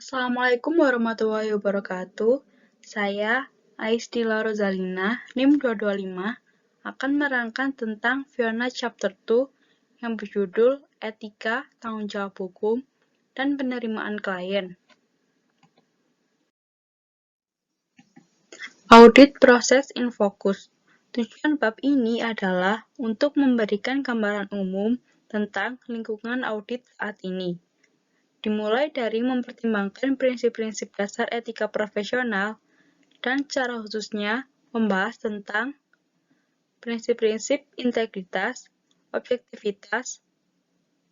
Assalamualaikum warahmatullahi wabarakatuh. Saya, Aisdila Rozalina, NIM 225, akan menerangkan tentang Fiona Chapter 2 yang berjudul Etika, Tanggung Jawab Hukum, dan Penerimaan Klien. Audit Proses in Focus. Tujuan bab ini adalah untuk memberikan gambaran umum tentang lingkungan audit saat ini. Dimulai dari mempertimbangkan prinsip-prinsip dasar etika profesional dan secara khususnya membahas tentang prinsip-prinsip integritas, objektivitas,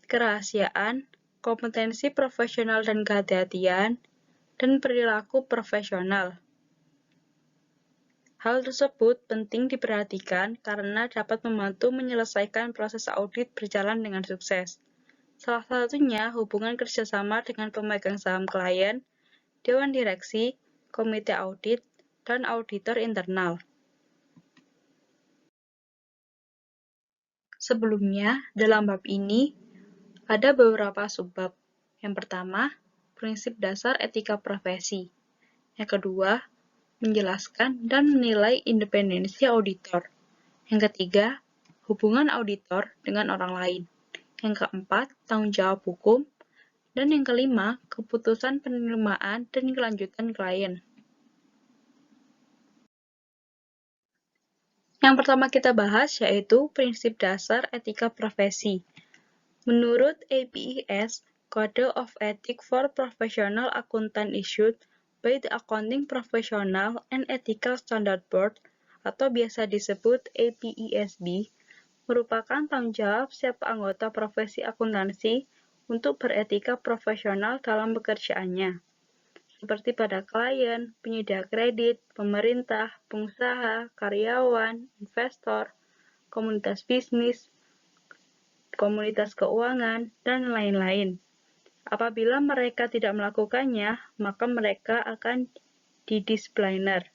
kerahasiaan, kompetensi profesional dan kehati-hatian, dan perilaku profesional. Hal tersebut penting diperhatikan karena dapat membantu menyelesaikan proses audit berjalan dengan sukses. Salah satunya hubungan kerjasama dengan pemegang saham klien, dewan direksi, komite audit, dan auditor internal. Sebelumnya, dalam bab ini, ada beberapa subbab. Yang pertama, prinsip dasar etika profesi. Yang kedua, menjelaskan dan menilai independensi auditor. Yang ketiga, hubungan auditor dengan orang lain. Yang keempat, tanggung jawab hukum. Dan yang kelima, keputusan penerimaan dan kelanjutan klien. Yang pertama kita bahas yaitu prinsip dasar etika profesi. Menurut APES, Code of Ethics for Professional Accountant issued by the Accounting Professional and Ethical Standard Board atau biasa disebut APESB, merupakan tanggung jawab setiap anggota profesi akuntansi untuk beretika profesional dalam pekerjaannya, seperti pada klien, penyedia kredit, pemerintah, pengusaha, karyawan, investor, komunitas bisnis, komunitas keuangan, dan lain-lain. Apabila mereka tidak melakukannya, maka mereka akan didiscipliner.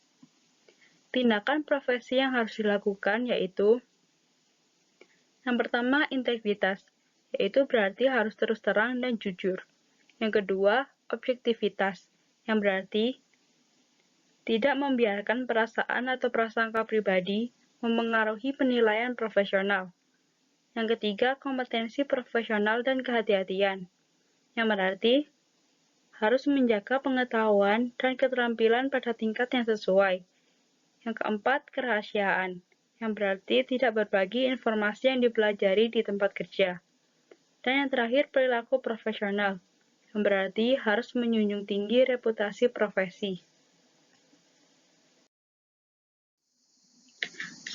Tindakan profesi yang harus dilakukan yaitu yang pertama, integritas, yaitu berarti harus terus terang dan jujur. Yang kedua, objektivitas, yang berarti tidak membiarkan perasaan atau prasangka pribadi memengaruhi penilaian profesional. Yang ketiga, kompetensi profesional dan kehati-hatian, yang berarti harus menjaga pengetahuan dan keterampilan pada tingkat yang sesuai. Yang keempat, kerahasiaan, yang berarti tidak berbagi informasi yang dipelajari di tempat kerja. Dan yang terakhir, perilaku profesional, yang berarti harus menjunjung tinggi reputasi profesi.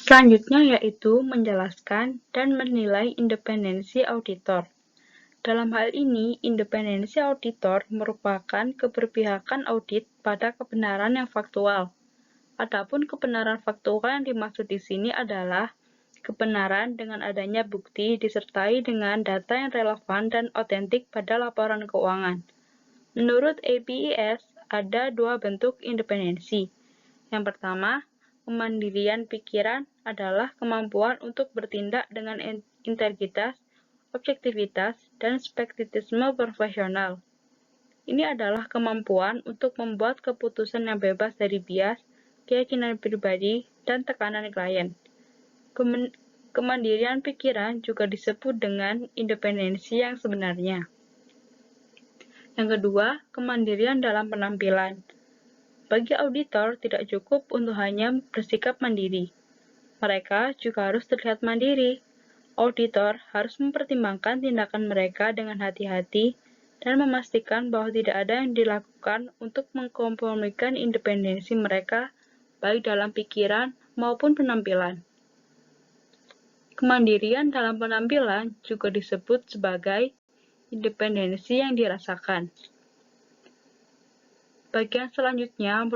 Selanjutnya yaitu menjelaskan dan menilai independensi auditor. Dalam hal ini, independensi auditor merupakan keberpihakan audit pada kebenaran yang faktual. Adapun kebenaran faktual yang dimaksud di sini adalah kebenaran dengan adanya bukti disertai dengan data yang relevan dan otentik pada laporan keuangan. Menurut APES, ada dua bentuk independensi. Yang pertama, kemandirian pikiran adalah kemampuan untuk bertindak dengan integritas, objektivitas, dan skeptisisme profesional. Ini adalah kemampuan untuk membuat keputusan yang bebas dari bias, keyakinan pribadi, dan tekanan klien. Kemandirian pikiran juga disebut dengan independensi yang sebenarnya. Yang kedua, kemandirian dalam penampilan. Bagi auditor, tidak cukup untuk hanya bersikap mandiri. Mereka juga harus terlihat mandiri. Auditor harus mempertimbangkan tindakan mereka dengan hati-hati dan memastikan bahwa tidak ada yang dilakukan untuk mengkompromikan independensi mereka, baik dalam pikiran maupun penampilan. Kemandirian dalam penampilan juga disebut sebagai independensi yang dirasakan. Bagian selanjutnya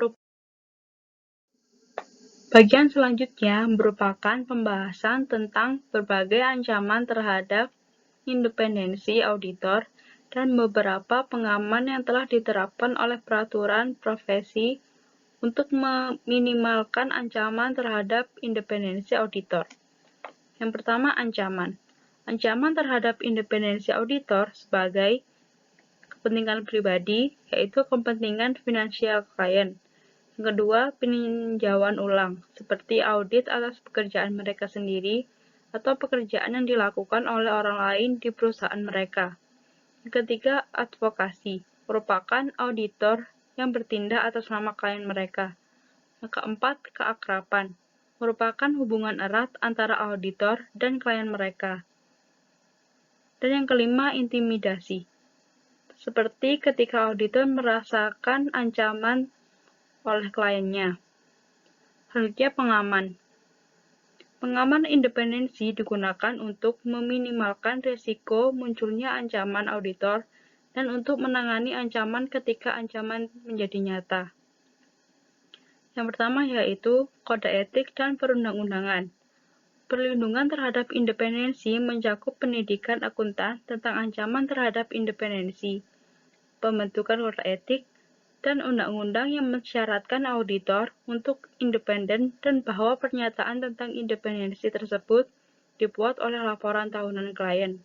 merupakan pembahasan tentang berbagai ancaman terhadap independensi auditor dan beberapa pengaman yang telah diterapkan oleh peraturan profesi untuk meminimalkan ancaman terhadap independensi auditor. Yang pertama, ancaman. Ancaman terhadap independensi auditor sebagai kepentingan pribadi, yaitu kepentingan finansial klien. Yang kedua, peninjauan ulang, seperti audit atas pekerjaan mereka sendiri atau pekerjaan yang dilakukan oleh orang lain di perusahaan mereka. Yang ketiga, advokasi, merupakan auditor yang bertindak atas nama klien mereka. Yang keempat, keakraban, merupakan hubungan erat antara auditor dan klien mereka. Dan yang kelima, intimidasi, seperti ketika auditor merasakan ancaman oleh kliennya. Selanjutnya, pengaman. Pengaman independensi digunakan untuk meminimalkan risiko munculnya ancaman auditor dan untuk menangani ancaman ketika ancaman menjadi nyata. Yang pertama yaitu kode etik dan perundang-undangan. Perlindungan terhadap independensi mencakup pendidikan akuntan tentang ancaman terhadap independensi, pembentukan kode etik, dan undang-undang yang mensyaratkan auditor untuk independen dan bahwa pernyataan tentang independensi tersebut dibuat oleh laporan tahunan klien.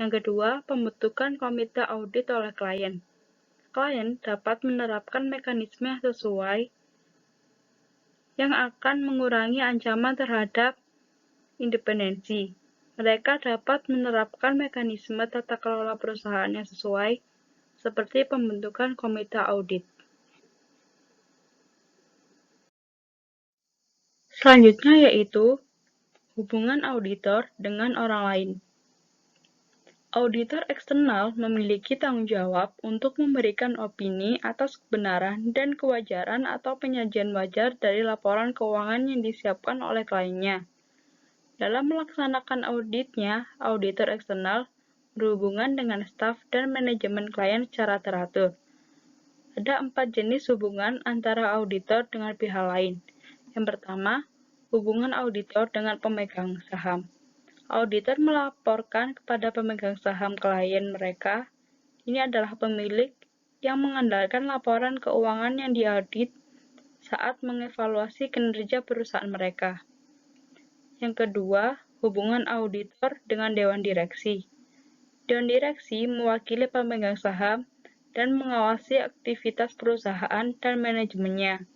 Yang kedua, pembentukan komite audit oleh klien. Klien dapat menerapkan mekanisme yang sesuai yang akan mengurangi ancaman terhadap independensi. Mereka dapat menerapkan mekanisme tata kelola perusahaan yang sesuai, seperti pembentukan komite audit. Selanjutnya yaitu hubungan auditor dengan orang lain. Auditor eksternal memiliki tanggung jawab untuk memberikan opini atas kebenaran dan kewajaran atau penyajian wajar dari laporan keuangan yang disiapkan oleh kliennya. Dalam melaksanakan auditnya, auditor eksternal berhubungan dengan staf dan manajemen klien secara teratur. Ada 4 jenis hubungan antara auditor dengan pihak lain. Yang pertama, hubungan auditor dengan pemegang saham. Auditor melaporkan kepada pemegang saham klien mereka. Ini adalah pemilik yang mengandalkan laporan keuangan yang diaudit saat mengevaluasi kinerja perusahaan mereka. Yang kedua, hubungan auditor dengan dewan direksi. Dewan direksi mewakili pemegang saham dan mengawasi aktivitas perusahaan dan manajemennya.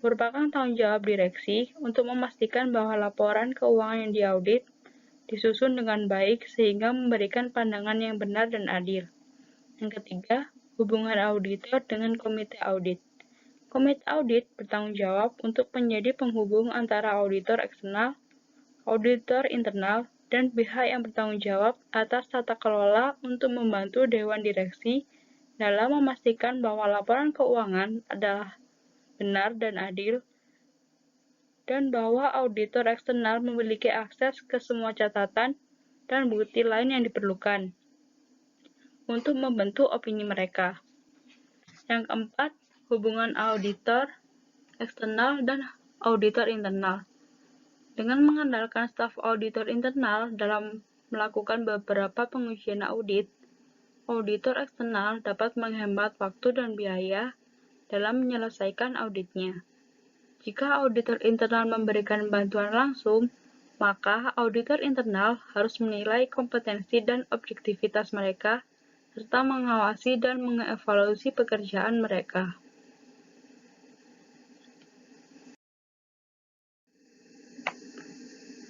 Merupakan tanggung jawab direksi untuk memastikan bahwa laporan keuangan yang diaudit disusun dengan baik sehingga memberikan pandangan yang benar dan adil. Yang ketiga, hubungan auditor dengan komite audit. Komite audit bertanggung jawab untuk menjadi penghubung antara auditor eksternal, auditor internal, dan pihak yang bertanggung jawab atas tata kelola untuk membantu dewan direksi dalam memastikan bahwa laporan keuangan adalah benar dan adil, dan bahwa auditor eksternal memiliki akses ke semua catatan dan bukti lain yang diperlukan untuk membentuk opini mereka. Yang keempat, hubungan auditor eksternal dan auditor internal. Dengan mengandalkan staf auditor internal dalam melakukan beberapa pengujian audit, auditor eksternal dapat menghemat waktu dan biaya dalam menyelesaikan auditnya. Jika auditor internal memberikan bantuan langsung, maka auditor internal harus menilai kompetensi dan objektivitas mereka, serta mengawasi dan mengevaluasi pekerjaan mereka.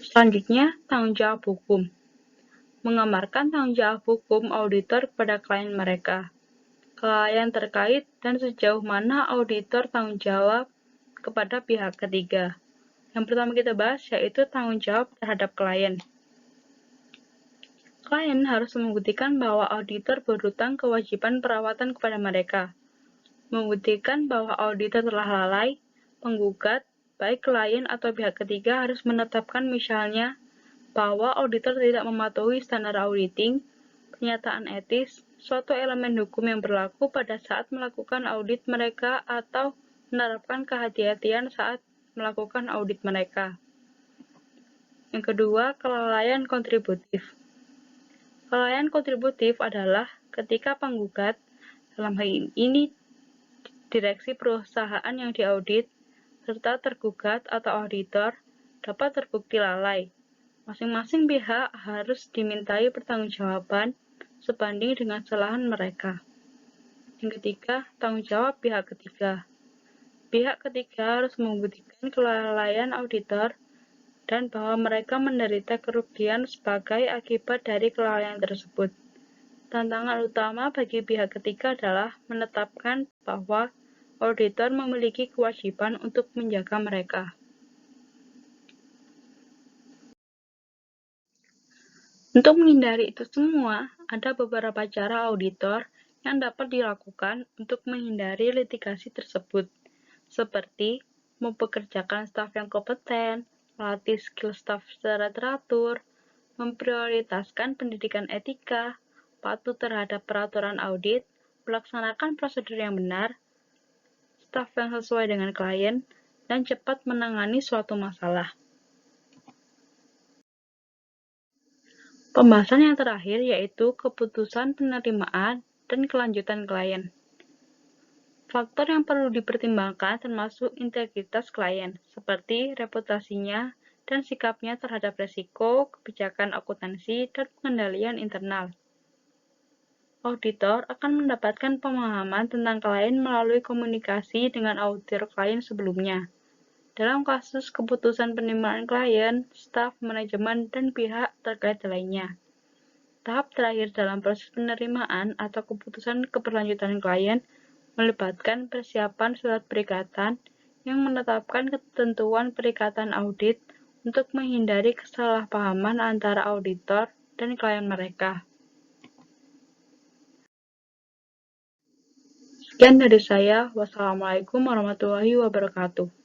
Selanjutnya, tanggung jawab hukum. Mengamarkan tanggung jawab hukum auditor kepada klien mereka, kelalaian terkait, dan sejauh mana auditor tanggung jawab kepada pihak ketiga. Yang pertama kita bahas yaitu tanggung jawab terhadap klien. Klien harus membuktikan bahwa auditor berhutang kewajiban perawatan kepada mereka. Membuktikan bahwa auditor telah lalai, penggugat, baik klien atau pihak ketiga harus menetapkan misalnya bahwa auditor tidak mematuhi standar auditing, pernyataan etis, suatu elemen hukum yang berlaku pada saat melakukan audit mereka atau menerapkan kehati-hatian saat melakukan audit mereka. Yang kedua, kelalaian kontributif. Kelalaian kontributif adalah ketika penggugat, dalam hal ini direksi perusahaan yang diaudit, serta tergugat atau auditor dapat terbukti lalai. Masing-masing pihak harus dimintai pertanggungjawaban sebanding dengan kesalahan mereka. Yang ketiga, tanggung jawab pihak ketiga. Pihak ketiga harus membuktikan kelalaian auditor dan bahwa mereka menderita kerugian sebagai akibat dari kelalaian tersebut. Tantangan utama bagi pihak ketiga adalah menetapkan bahwa auditor memiliki kewajiban untuk menjaga mereka. Untuk menghindari itu semua, ada beberapa cara auditor yang dapat dilakukan untuk menghindari litigasi tersebut, seperti mempekerjakan staf yang kompeten, melatih skill staf secara teratur, memprioritaskan pendidikan etika, patuh terhadap peraturan audit, melaksanakan prosedur yang benar, staf yang sesuai dengan klien, dan cepat menangani suatu masalah. Pembahasan yang terakhir yaitu keputusan penerimaan dan kelanjutan klien. Faktor yang perlu dipertimbangkan termasuk integritas klien, seperti reputasinya dan sikapnya terhadap resiko, kebijakan akuntansi, dan pengendalian internal. Auditor akan mendapatkan pemahaman tentang klien melalui komunikasi dengan auditor klien sebelumnya. Dalam kasus keputusan penerimaan klien, staf, manajemen, dan pihak terkait lainnya. Tahap terakhir dalam proses penerimaan atau keputusan keberlanjutan klien melibatkan persiapan surat perikatan yang menetapkan ketentuan perikatan audit untuk menghindari kesalahpahaman antara auditor dan klien mereka. Sekian dari saya. Wassalamualaikum warahmatullahi wabarakatuh.